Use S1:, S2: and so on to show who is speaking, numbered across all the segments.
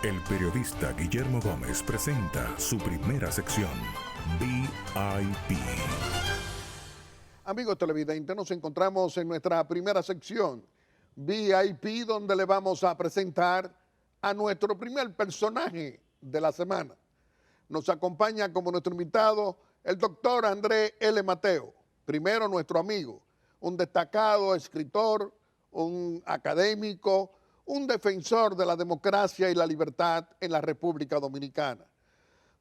S1: El periodista Guillermo Gómez presenta su primera sección, VIP.
S2: Amigos televidentes, nos encontramos en nuestra primera sección, VIP, donde le vamos a presentar a nuestro primer personaje de la semana. Nos acompaña como nuestro invitado el doctor Andrés L. Mateo, primero nuestro amigo, un destacado escritor, un académico, un defensor de la democracia y la libertad en la República Dominicana.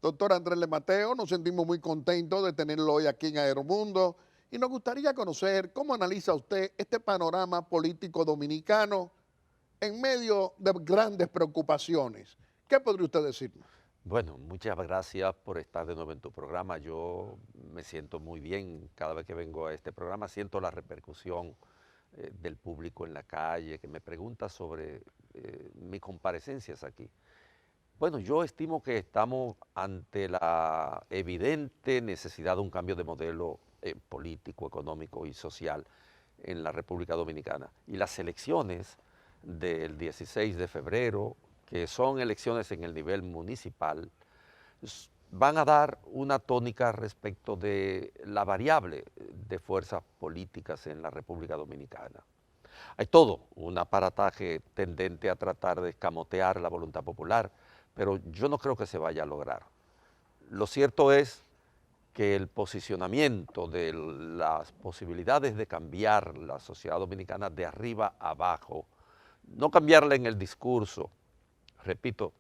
S2: Doctor Andrés L. Mateo, nos sentimos muy contentos de tenerlo hoy aquí en Aeromundo y nos gustaría conocer cómo analiza usted este panorama político dominicano en medio de grandes preocupaciones. ¿Qué podría usted decirnos?
S3: Bueno, muchas gracias por estar de nuevo en tu programa. Yo me siento muy bien cada vez que vengo a este programa. Siento la repercusión del público en la calle que me pregunta sobre mis comparecencias aquí. Bueno, yo estimo que estamos ante la evidente necesidad de un cambio de modelo político, económico y social en la República Dominicana. Y las elecciones del 16 de febrero, que son elecciones en el nivel municipal, van a dar una tónica respecto de la variable de fuerzas políticas en la República Dominicana. Hay todo un aparataje tendente a tratar de escamotear la voluntad popular, pero yo no creo que se vaya a lograr. Lo cierto es que el posicionamiento de las posibilidades de cambiar la sociedad dominicana de arriba a abajo, no cambiarla en el discurso, repito,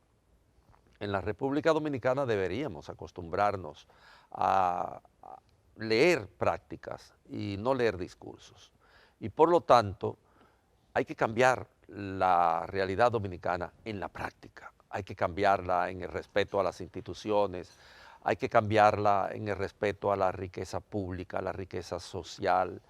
S3: en la República Dominicana deberíamos acostumbrarnos a leer prácticas y no leer discursos. Y por lo tanto, hay que cambiar la realidad dominicana en la práctica. Hay que cambiarla en el respeto a las instituciones, hay que cambiarla en el respeto a la riqueza pública, a la riqueza social,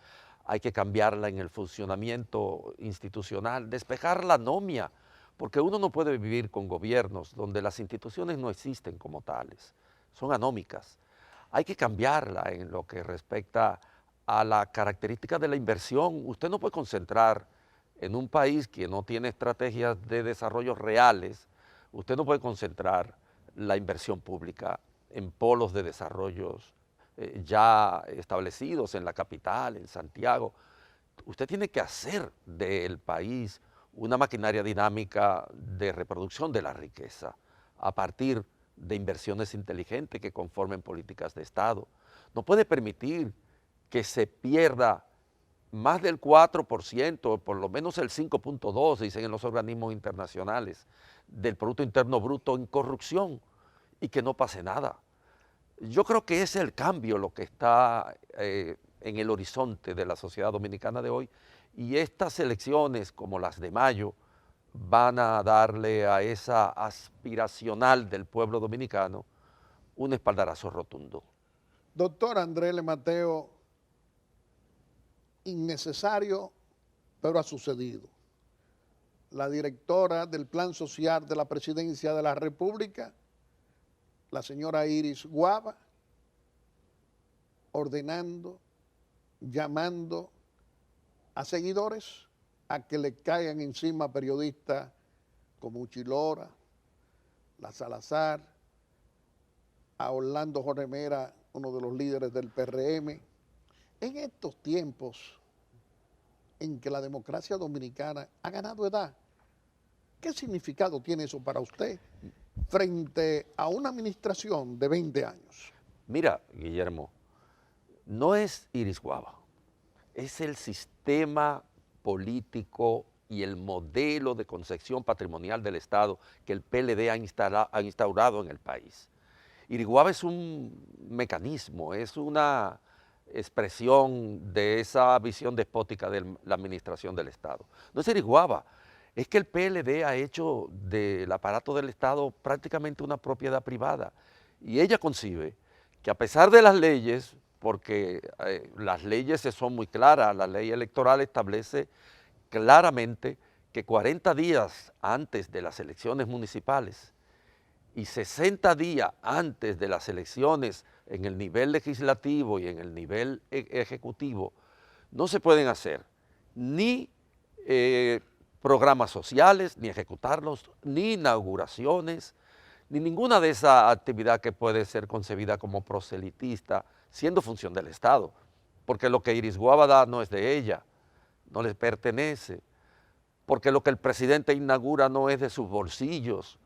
S3: hay que cambiarla en el funcionamiento institucional, despejar la anomia, porque uno no puede vivir con gobiernos donde las instituciones no existen como tales, son anómicas. Hay que cambiarla en lo que respecta a la característica de la inversión. Usted no puede concentrar en un país que no tiene estrategias de desarrollo reales, usted no puede concentrar la inversión pública en polos de desarrollos ya establecidos en la capital, en Santiago. Usted tiene que hacer del país una maquinaria dinámica de reproducción de la riqueza a partir de inversiones inteligentes que conformen políticas de Estado. No puede permitir que se pierda más del 4%, por lo menos el 5.2%, dicen en los organismos internacionales, del Producto Interno Bruto en corrupción y que no pase nada. Yo creo que ese es el cambio, lo que está en el horizonte de la sociedad dominicana de hoy, y estas elecciones, como las de mayo, van a darle a esa aspiracional del pueblo dominicano un espaldarazo rotundo.
S2: Doctor Andrés L. Mateo, innecesario, pero ha sucedido. La directora del Plan Social de la Presidencia de la República, la señora Iris Guava, ordenando, llamando a seguidores a que le caigan encima a periodistas como Uchilora, La Salazar, a Orlando Jorge Mera, uno de los líderes del PRM. En estos tiempos en que la democracia dominicana ha ganado edad, ¿qué significado tiene eso para usted frente a una administración de 20 años?
S3: Mira, Guillermo, no es Iris Guava, es el sistema político y el modelo de concepción patrimonial del Estado que el PLD ha instaurado en el país. Iris Guava es un mecanismo, es una expresión de esa visión despótica de la administración del Estado. No es Iris Guava, es que el PLD ha hecho del aparato del Estado prácticamente una propiedad privada y ella concibe que a pesar de las leyes, porque las leyes son muy claras, la ley electoral establece claramente que 40 días antes de las elecciones municipales y 60 días antes de las elecciones en el nivel legislativo y en el nivel ejecutivo, no se pueden hacer ni programas sociales, ni ejecutarlos, ni inauguraciones, ni ninguna de esa actividad que puede ser concebida como proselitista, siendo función del Estado, porque lo que Iris Guava da no es de ella, no le pertenece, porque lo que el presidente inaugura no es de sus bolsillos,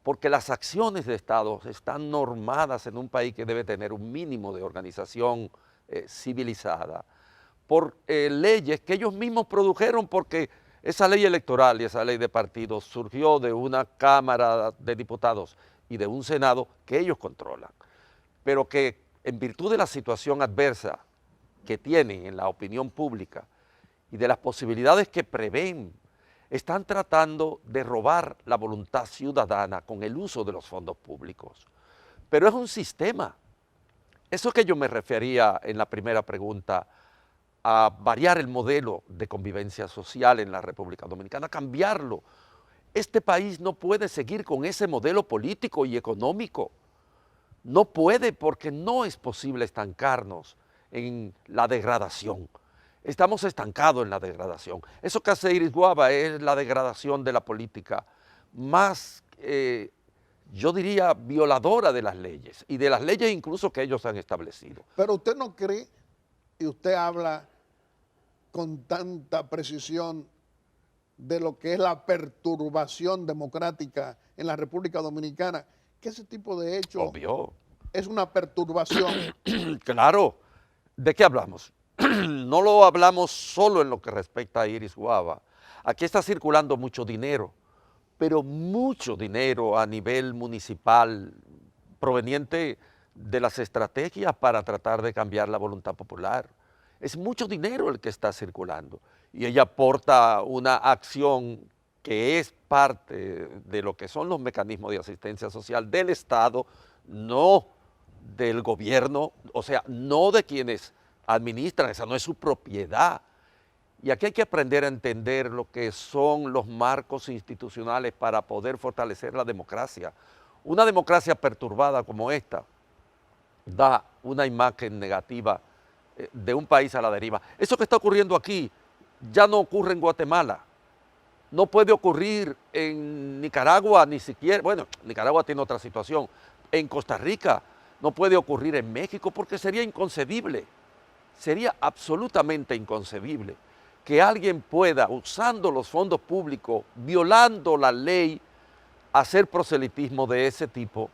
S3: porque las acciones de Estado están normadas en un país que debe tener un mínimo de organización civilizada, por leyes que ellos mismos produjeron, porque esa ley electoral y esa ley de partidos surgió de una Cámara de Diputados y de un Senado que ellos controlan, pero que en virtud de la situación adversa que tienen en la opinión pública y de las posibilidades que prevén, están tratando de robar la voluntad ciudadana con el uso de los fondos públicos. Pero es un sistema. Eso que yo me refería en la primera pregunta, a variar el modelo de convivencia social en la República Dominicana, cambiarlo. Este país no puede seguir con ese modelo político y económico. No puede, porque no es posible estancarnos en la degradación. Estamos estancados en la degradación. Eso que hace Iris Guava es la degradación de la política más, yo diría, violadora de las leyes, y de las leyes incluso que ellos han establecido.
S2: Pero usted no cree, y usted habla con tanta precisión de lo que es la perturbación democrática en la República Dominicana, que ese tipo de hecho
S3: Obvio.
S2: es una perturbación.
S3: Claro. ¿De qué hablamos? No lo hablamos solo en lo que respecta a Iris Guava. Aquí está circulando mucho dinero, pero mucho dinero a nivel municipal proveniente de las estrategias para tratar de cambiar la voluntad popular. Es mucho dinero el que está circulando y ella aporta una acción que es parte de lo que son los mecanismos de asistencia social del Estado, no del gobierno, o sea, no de quienes administran, esa no es su propiedad. Y aquí hay que aprender a entender lo que son los marcos institucionales para poder fortalecer la democracia. Una democracia perturbada como esta da una imagen negativa de un país a la deriva. Eso que está ocurriendo aquí ya no ocurre en Guatemala, no puede ocurrir en Nicaragua, ni siquiera, bueno, Nicaragua tiene otra situación, en Costa Rica, no puede ocurrir en México, porque sería inconcebible, sería absolutamente inconcebible que alguien pueda, usando los fondos públicos, violando la ley, hacer proselitismo de ese tipo,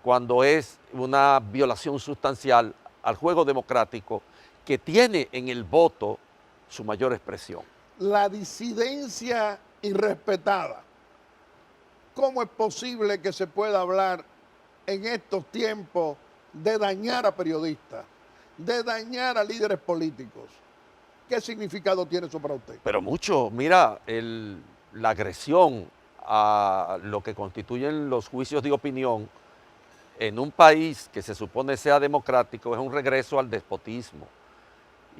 S3: cuando es una violación sustancial al juego democrático que tiene en el voto su mayor expresión.
S2: La disidencia irrespetada. ¿Cómo es posible que se pueda hablar en estos tiempos de dañar a periodistas, de dañar a líderes políticos? ¿Qué significado tiene eso para usted?
S3: Pero mucho, mira, la agresión a lo que constituyen los juicios de opinión en un país que se supone sea democrático es un regreso al despotismo.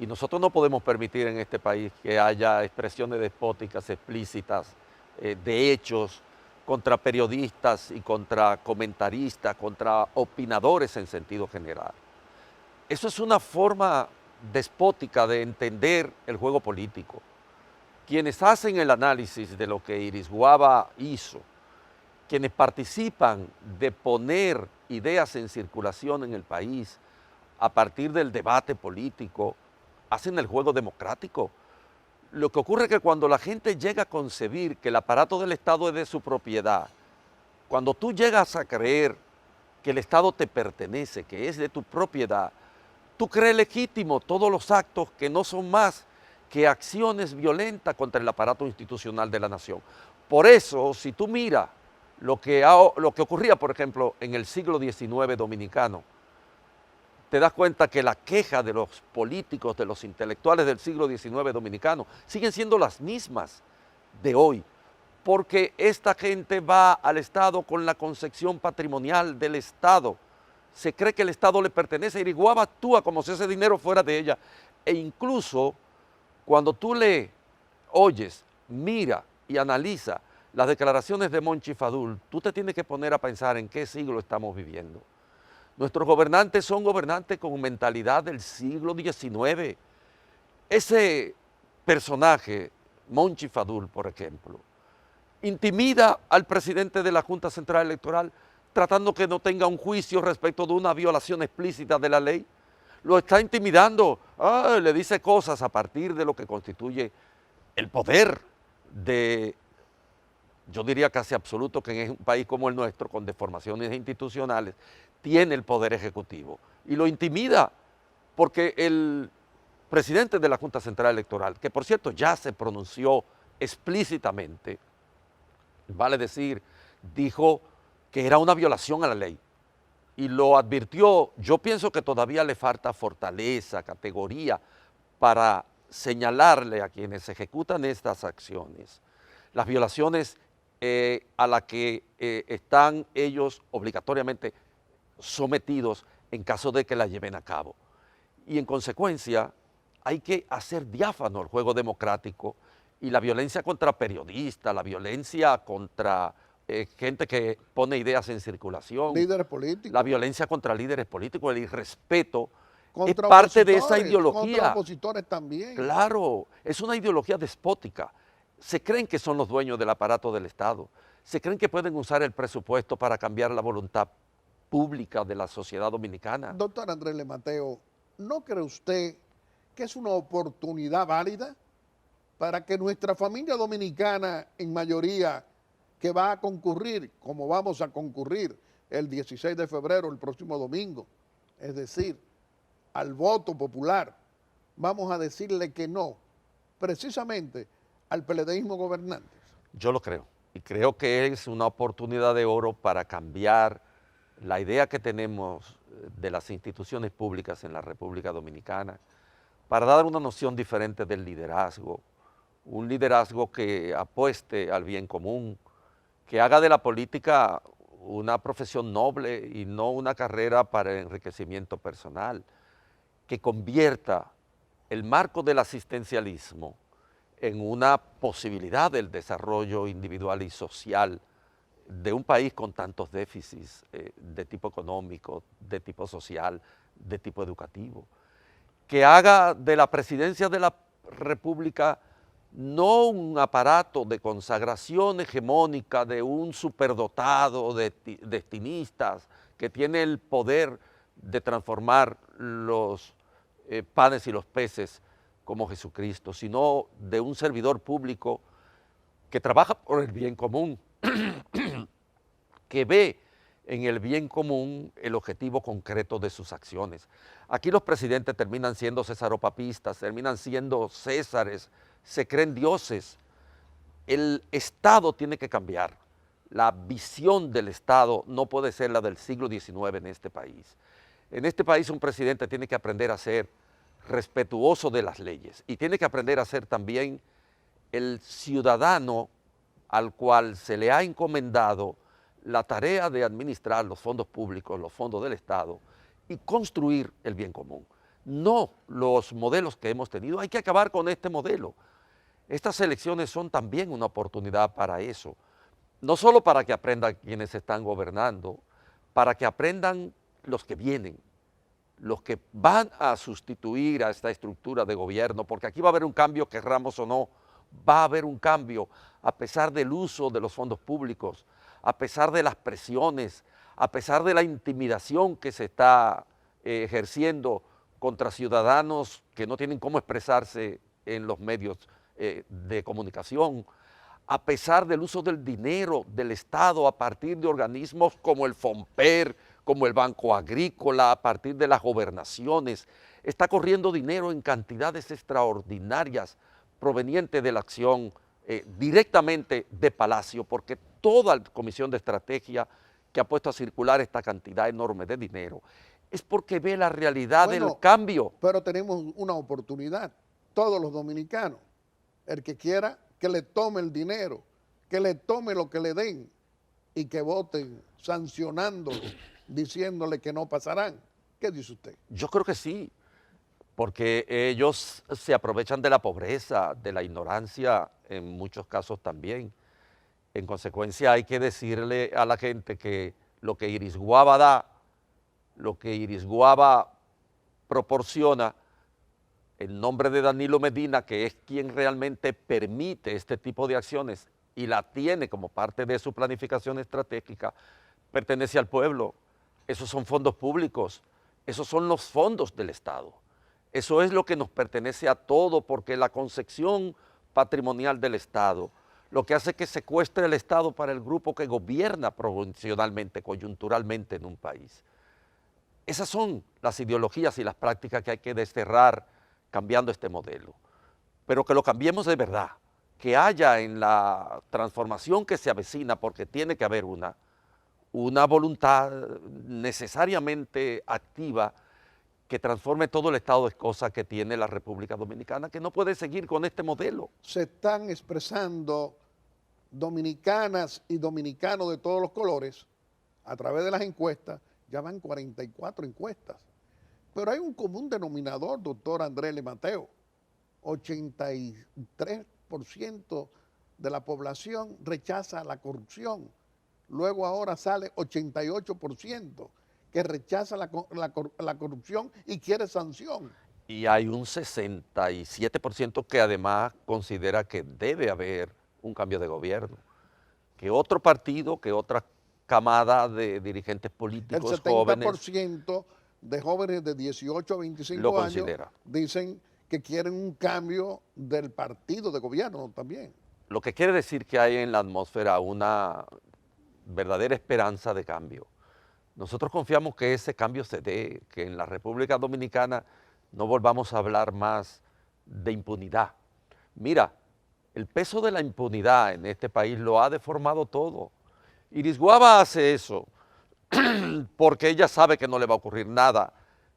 S3: Y nosotros no podemos permitir en este país que haya expresiones despóticas explícitas de hechos contra periodistas y contra comentaristas, contra opinadores en sentido general. Eso es una forma despótica de entender el juego político. Quienes hacen el análisis de lo que Iris Guava hizo, quienes participan de poner ideas en circulación en el país a partir del debate político, hacen el juego democrático. Lo que ocurre es que cuando la gente llega a concebir que el aparato del Estado es de su propiedad, cuando tú llegas a creer que el Estado te pertenece, que es de tu propiedad, tú crees legítimo todos los actos que no son más que acciones violentas contra el aparato institucional de la nación. Por eso, si tú miras lo que ocurría, por ejemplo, en el siglo XIX dominicano, te das cuenta que la queja de los políticos, de los intelectuales del siglo XIX dominicano, siguen siendo las mismas de hoy, porque esta gente va al Estado con la concepción patrimonial del Estado. Se cree que el Estado le pertenece, Iris Guava actúa como si ese dinero fuera de ella. E incluso cuando tú le oyes, mira y analiza las declaraciones de Monchi Fadul, tú te tienes que poner a pensar en qué siglo estamos viviendo. Nuestros gobernantes son gobernantes con mentalidad del siglo XIX. Ese personaje, Monchi Fadul, por ejemplo, intimida al presidente de la Junta Central Electoral tratando que no tenga un juicio respecto de una violación explícita de la ley. Lo está intimidando, le dice cosas a partir de lo que constituye el poder de, yo diría casi absoluto, que en un país como el nuestro, con deformaciones institucionales, tiene el poder ejecutivo. Y lo intimida porque el presidente de la Junta Central Electoral, que por cierto ya se pronunció explícitamente, vale decir, dijo que era una violación a la ley y lo advirtió. Yo pienso que todavía le falta fortaleza, categoría para señalarle a quienes ejecutan estas acciones las violaciones a las que están ellos obligatoriamente sometidos en caso de que la lleven a cabo. Y en consecuencia hay que hacer diáfano el juego democrático y la violencia contra periodistas, la violencia contra gente que pone ideas en circulación,
S2: líderes políticos,
S3: la violencia contra líderes políticos, el irrespeto,
S2: contra
S3: es parte de esa ideología.
S2: Contra opositores también.
S3: Claro, es una ideología despótica. Se creen que son los dueños del aparato del Estado, se creen que pueden usar el presupuesto para cambiar la voluntad pública de la sociedad dominicana.
S2: Doctor Andrés Le Mateo, ¿no cree usted que es una oportunidad válida para que nuestra familia dominicana, en mayoría, que va a concurrir, como vamos a concurrir el 16 de febrero, el próximo domingo, es decir, al voto popular, vamos a decirle que no, precisamente al PLDismo gobernante?
S3: Yo lo creo, y creo que es una oportunidad de oro para cambiar la idea que tenemos de las instituciones públicas en la República Dominicana, para dar una noción diferente del liderazgo, un liderazgo que apueste al bien común, que haga de la política una profesión noble y no una carrera para el enriquecimiento personal, que convierta el marco del asistencialismo en una posibilidad del desarrollo individual y social de un país con tantos déficits de tipo económico, de tipo social, de tipo educativo, que haga de la presidencia de la República no un aparato de consagración hegemónica de un superdotado de destinistas que tiene el poder de transformar los panes y los peces como Jesucristo, sino de un servidor público que trabaja por el bien común, que ve en el bien común el objetivo concreto de sus acciones. Aquí los presidentes terminan siendo cesaropapistas, terminan siendo césares, se creen dioses. El Estado tiene que cambiar. La visión del Estado no puede ser la del siglo XIX en este país. En este país un presidente tiene que aprender a ser respetuoso de las leyes y tiene que aprender a ser también el ciudadano al cual se le ha encomendado la tarea de administrar los fondos públicos, los fondos del Estado y construir el bien común. No los modelos que hemos tenido, hay que acabar con este modelo. Estas elecciones son también una oportunidad para eso, no solo para que aprendan quienes están gobernando, para que aprendan los que vienen, los que van a sustituir a esta estructura de gobierno, porque aquí va a haber un cambio, querramos o no, va a haber un cambio a pesar del uso de los fondos públicos, a pesar de las presiones, a pesar de la intimidación que se está ejerciendo contra ciudadanos que no tienen cómo expresarse en los medios de comunicación, a pesar del uso del dinero del Estado a partir de organismos como el FOMPER, como el Banco Agrícola, a partir de las gobernaciones. Está corriendo dinero en cantidades extraordinarias proveniente de la acción directamente de Palacio, porque toda la Comisión de Estrategia que ha puesto a circular esta cantidad enorme de dinero es porque ve la realidad del cambio.
S2: Pero tenemos una oportunidad, todos los dominicanos, el que quiera que le tome el dinero, que le tome lo que le den y que voten sancionándolo, diciéndole que no pasarán. ¿Qué dice usted?
S3: Yo creo que sí, porque ellos se aprovechan de la pobreza, de la ignorancia en muchos casos también. En consecuencia hay que decirle a la gente que lo que Iris Guava da, lo que Iris Guava proporciona, en nombre de Danilo Medina, que es quien realmente permite este tipo de acciones y la tiene como parte de su planificación estratégica, pertenece al pueblo. Esos son fondos públicos, esos son los fondos del Estado. Eso es lo que nos pertenece a todos, porque la concepción patrimonial del Estado lo que hace es que secuestre el Estado para el grupo que gobierna provisionalmente, coyunturalmente en un país. Esas son las ideologías y las prácticas que hay que desterrar cambiando este modelo. Pero que lo cambiemos de verdad, que haya en la transformación que se avecina, porque tiene que haber una voluntad necesariamente activa que transforme todo el estado de cosas que tiene la República Dominicana, que no puede seguir con este modelo.
S2: Se están expresando dominicanas y dominicanos de todos los colores a través de las encuestas. Ya van 44 encuestas. Pero hay un común denominador, doctor Andrés Le Mateo. 83% de la población rechaza la corrupción. Luego ahora sale 88% que rechaza la corrupción y quiere sanción.
S3: Y hay un 67% que además considera que debe haber un cambio de gobierno, que otro partido, que otra camada de dirigentes políticos
S2: El 70% de jóvenes de 18 a 25 años dicen que quieren un cambio del partido de gobierno también.
S3: Lo que quiere decir que hay en la atmósfera una verdadera esperanza de cambio. Nosotros confiamos que ese cambio se dé, que en la República Dominicana no volvamos a hablar más de impunidad. Mira, el peso de la impunidad en este país lo ha deformado todo. Iris Guava hace eso porque ella sabe que no le va a ocurrir nada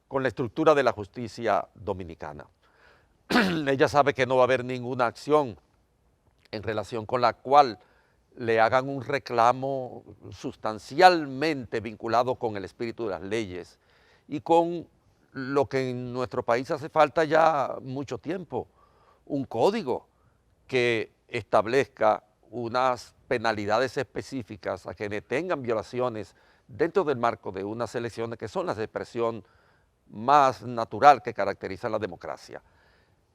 S3: con la estructura de la justicia dominicana. Ella sabe que no va a haber ninguna acción en relación con la cual le hagan un reclamo sustancialmente vinculado con el espíritu de las leyes y con lo que en nuestro país hace falta ya mucho tiempo, un código que establezca unas penalidades específicas a quienes tengan violaciones dentro del marco de unas elecciones que son las de expresión más natural que caracteriza la democracia.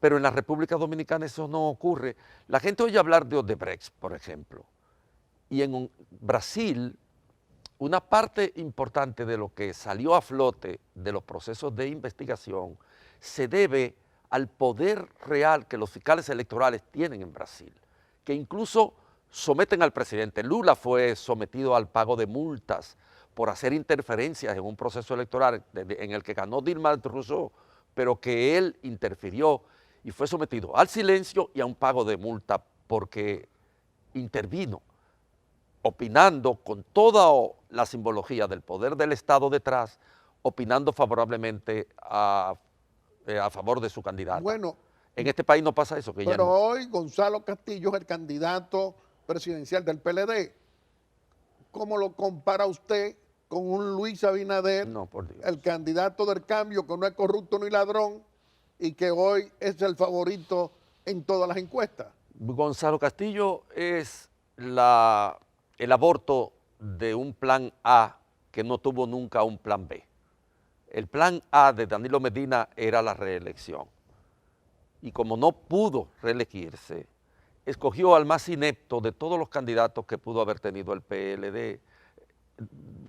S3: Pero en la República Dominicana eso no ocurre. La gente oye hablar de Odebrecht, por ejemplo, y en Brasil una parte importante de lo que salió a flote de los procesos de investigación se debe al poder real que los fiscales electorales tienen en Brasil, que incluso someten al presidente. Lula fue sometido al pago de multas por hacer interferencias en un proceso electoral en el que ganó Dilma Rousseff, pero que él interfirió y fue sometido al silencio y a un pago de multa porque intervino, opinando con toda la simbología del poder del Estado detrás, opinando favorablemente a favor de su candidata.
S2: Bueno,
S3: en este país no pasa eso.
S2: Pero hoy Gonzalo Castillo es el candidato presidencial del PLD. ¿Cómo lo compara usted con un Luis Abinader,
S3: no, por Dios,
S2: el candidato del cambio, que no es corrupto ni ladrón y que hoy es el favorito en todas las encuestas?
S3: Gonzalo Castillo es el aborto de un plan A que no tuvo nunca un plan B. El plan A de Danilo Medina era la reelección. Y como no pudo reelegirse, escogió al más inepto de todos los candidatos que pudo haber tenido el PLD.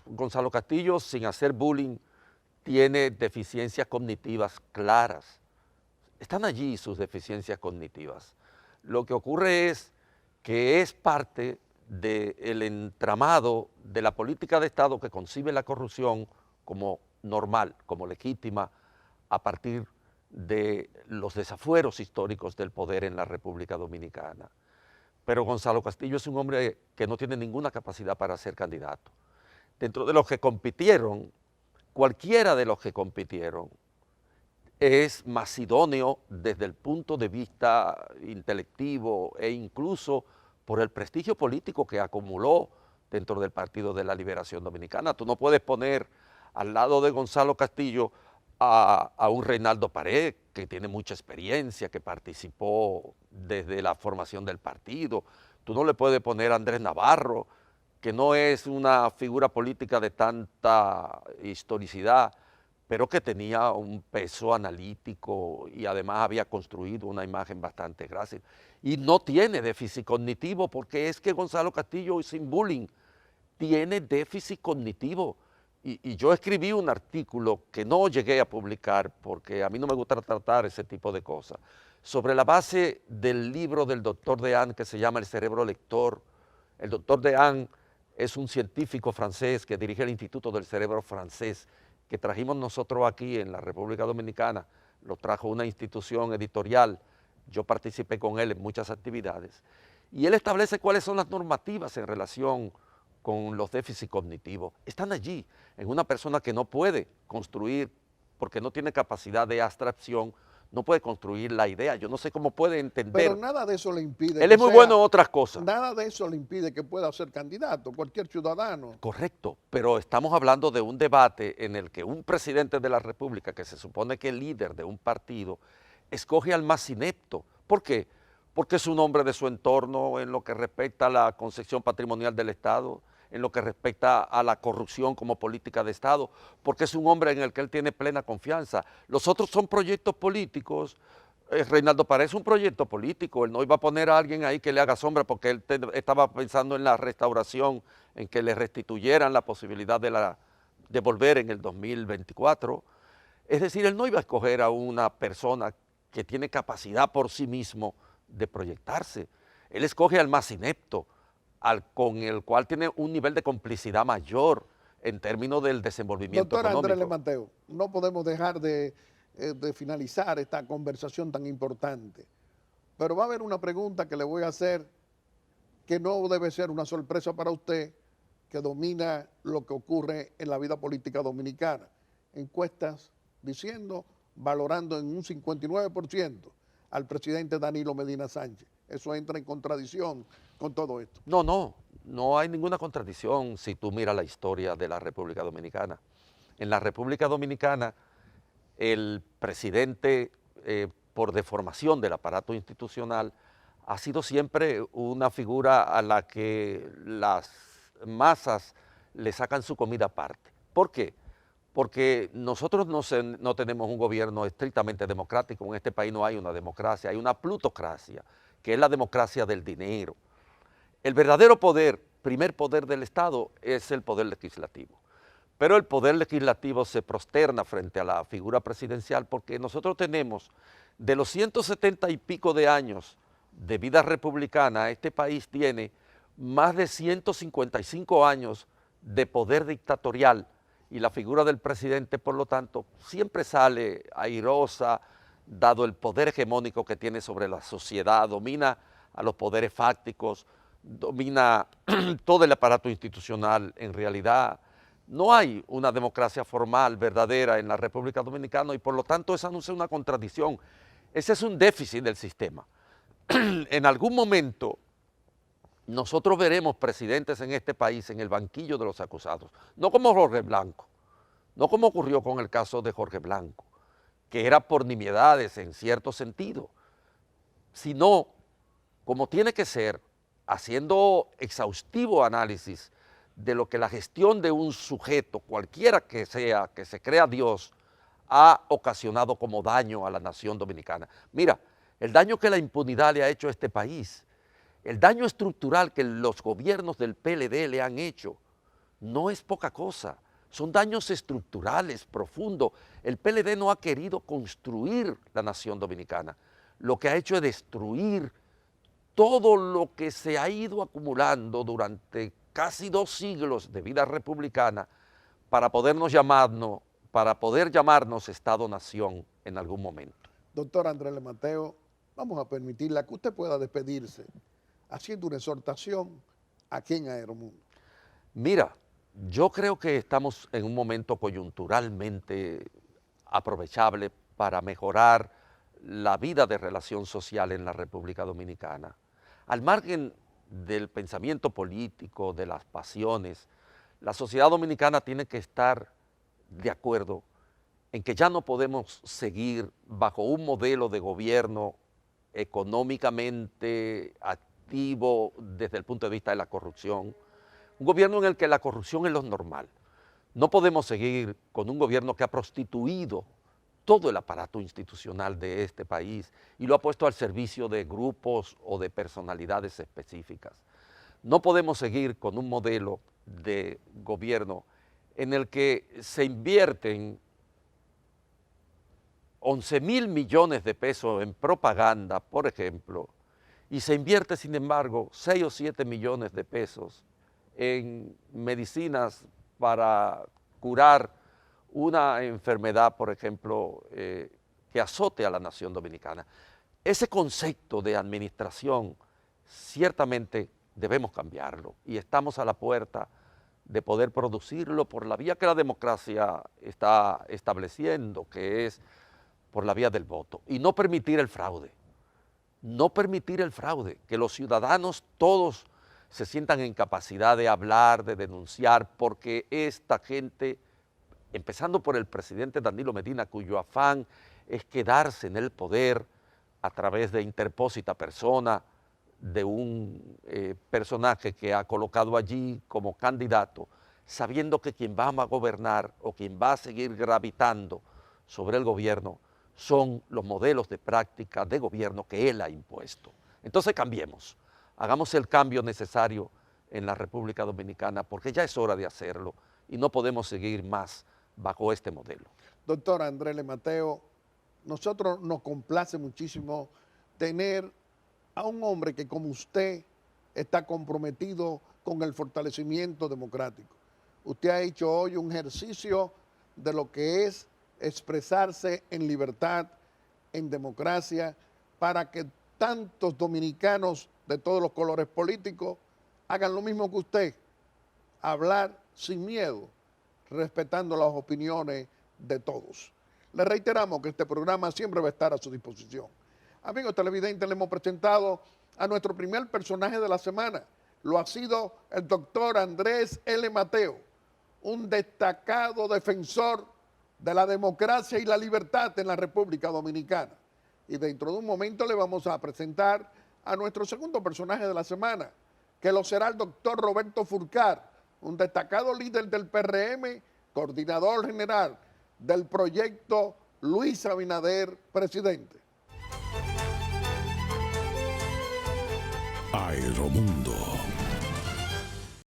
S3: Gonzalo Castillo, sin hacer bullying, tiene deficiencias cognitivas claras. Están allí sus deficiencias cognitivas. Lo que ocurre es que es parte del entramado de la política de Estado que concibe la corrupción como normal, como legítima, a partir de los desafueros históricos del poder en la República Dominicana. Pero Gonzalo Castillo es un hombre que no tiene ninguna capacidad para ser candidato. Dentro de los que compitieron, cualquiera de los que compitieron es más idóneo desde el punto de vista intelectivo e incluso por el prestigio político que acumuló dentro del Partido de la Liberación Dominicana. Tú no puedes poner al lado de Gonzalo Castillo a un Reinaldo Pared, que tiene mucha experiencia, que participó desde la formación del partido. Tú no le puedes poner a Andrés Navarro, que no es una figura política de tanta historicidad, pero que tenía un peso analítico y además había construido una imagen bastante gráfica. Y no tiene déficit cognitivo, porque es que Gonzalo Castillo, sin bullying, tiene déficit cognitivo. Y yo escribí un artículo que no llegué a publicar, porque a mí no me gusta tratar ese tipo de cosas, sobre la base del libro del doctor Dehaene que se llama El cerebro lector. El doctor Dehaene es un científico francés que dirige el Instituto del Cerebro Francés, que trajimos nosotros aquí en la República Dominicana. Lo trajo una institución editorial, yo participé con él en muchas actividades, y él establece cuáles son las normativas en relación con los déficits cognitivos. Están allí, en una persona que no puede construir, porque no tiene capacidad de abstracción, no puede construir la idea. Yo no sé cómo puede entender.
S2: Pero nada de eso le impide.
S3: Él es muy bueno en otras cosas.
S2: Nada de eso le impide que pueda ser candidato, cualquier ciudadano.
S3: Correcto, pero estamos hablando de un debate en el que un presidente de la República, que se supone que es líder de un partido, escoge al más inepto. ¿Por qué? Porque es un hombre de su entorno en lo que respecta a la concepción patrimonial del Estado, en lo que respecta a la corrupción como política de Estado, porque es un hombre en el que él tiene plena confianza. Los otros son proyectos políticos. Reinaldo Párez es un proyecto político, él no iba a poner a alguien ahí que le haga sombra, porque él estaba pensando en la restauración, en que le restituyeran la posibilidad de volver en el 2024. Es decir, él no iba a escoger a una persona que tiene capacidad por sí mismo de proyectarse. Él escoge al más inepto, con el cual tiene un nivel de complicidad mayor en términos del desenvolvimiento económico.
S2: Doctor Andrés Mateo, no podemos dejar de finalizar esta conversación tan importante, pero va a haber una pregunta que le voy a hacer que no debe ser una sorpresa para usted, que domina lo que ocurre en la vida política dominicana. Encuestas diciendo, valorando en un 59% al presidente Danilo Medina Sánchez. Eso entra en contradicción con todo esto.
S3: No hay ninguna contradicción si tú miras la historia de la República Dominicana. En la República Dominicana, el presidente, por deformación del aparato institucional, ha sido siempre una figura a la que las masas le sacan su comida aparte. ¿Por qué? Porque nosotros no tenemos un gobierno estrictamente democrático. En este país no hay una democracia, hay una plutocracia, que es la democracia del dinero. El verdadero poder, primer poder del Estado, es el poder legislativo. Pero el poder legislativo se prosterna frente a la figura presidencial, porque nosotros tenemos, de los 170 y pico de años de vida republicana, este país tiene más de 155 años de poder dictatorial, y la figura del presidente, por lo tanto, siempre sale airosa, dado el poder hegemónico que tiene sobre la sociedad, domina a los poderes fácticos, domina todo el aparato institucional. En realidad no hay una democracia formal, verdadera en la República Dominicana, y por lo tanto esa no es una contradicción, ese es un déficit del sistema. En algún momento nosotros veremos presidentes en este país en el banquillo de los acusados, no como Jorge Blanco, no como ocurrió con el caso de Jorge Blanco, que era por nimiedades en cierto sentido, sino como tiene que ser, haciendo exhaustivo análisis de lo que la gestión de un sujeto, cualquiera que sea, que se crea Dios, ha ocasionado como daño a la nación dominicana. Mira, el daño que la impunidad le ha hecho a este país, el daño estructural que los gobiernos del PLD le han hecho, no es poca cosa, son daños estructurales, profundos. El PLD no ha querido construir la nación dominicana, lo que ha hecho es destruir todo lo que se ha ido acumulando durante casi 2 siglos de vida republicana para poder llamarnos Estado-Nación en algún momento.
S2: Doctor Andrés Mateo, vamos a permitirle que usted pueda despedirse haciendo una exhortación aquí en Aeromundo.
S3: Mira, yo creo que estamos en un momento coyunturalmente aprovechable para mejorar la vida de relación social en la República Dominicana. Al margen del pensamiento político, de las pasiones, la sociedad dominicana tiene que estar de acuerdo en que ya no podemos seguir bajo un modelo de gobierno económicamente activo desde el punto de vista de la corrupción, un gobierno en el que la corrupción es lo normal. No podemos seguir con un gobierno que ha prostituido todo el aparato institucional de este país y lo ha puesto al servicio de grupos o de personalidades específicas. No podemos seguir con un modelo de gobierno en el que se invierten 11.000 millones de pesos en propaganda, por ejemplo, y se invierte, sin embargo, 6 o 7 millones de pesos en medicinas para curar una enfermedad, por ejemplo, que azote a la nación dominicana. Ese concepto de administración ciertamente debemos cambiarlo y estamos a la puerta de poder producirlo por la vía que la democracia está estableciendo, que es por la vía del voto, y no permitir el fraude. No permitir el fraude, que los ciudadanos todos se sientan en capacidad de hablar, de denunciar, porque esta gente, empezando por el presidente Danilo Medina, cuyo afán es quedarse en el poder a través de interpósita persona, de un personaje que ha colocado allí como candidato, sabiendo que quien va a gobernar o quien va a seguir gravitando sobre el gobierno son los modelos de práctica de gobierno que él ha impuesto. Entonces cambiemos, hagamos el cambio necesario en la República Dominicana, porque ya es hora de hacerlo y no podemos seguir más bajo este modelo.
S2: Doctor Andrés L. Mateo, nosotros nos complace muchísimo tener a un hombre que como usted está comprometido con el fortalecimiento democrático. Usted ha hecho hoy un ejercicio de lo que es expresarse en libertad, en democracia, para que tantos dominicanos de todos los colores políticos hagan lo mismo que usted, hablar sin miedo, respetando las opiniones de todos. Le reiteramos que este programa siempre va a estar a su disposición. Amigos televidentes, le hemos presentado a nuestro primer personaje de la semana. Lo ha sido el doctor Andrés L. Mateo, un destacado defensor de la democracia y la libertad en la República Dominicana. Y dentro de un momento le vamos a presentar a nuestro segundo personaje de la semana, que lo será el doctor Roberto Furcar, un destacado líder del PRM, coordinador general del proyecto Luis Abinader Presidente.
S1: Aeromundo.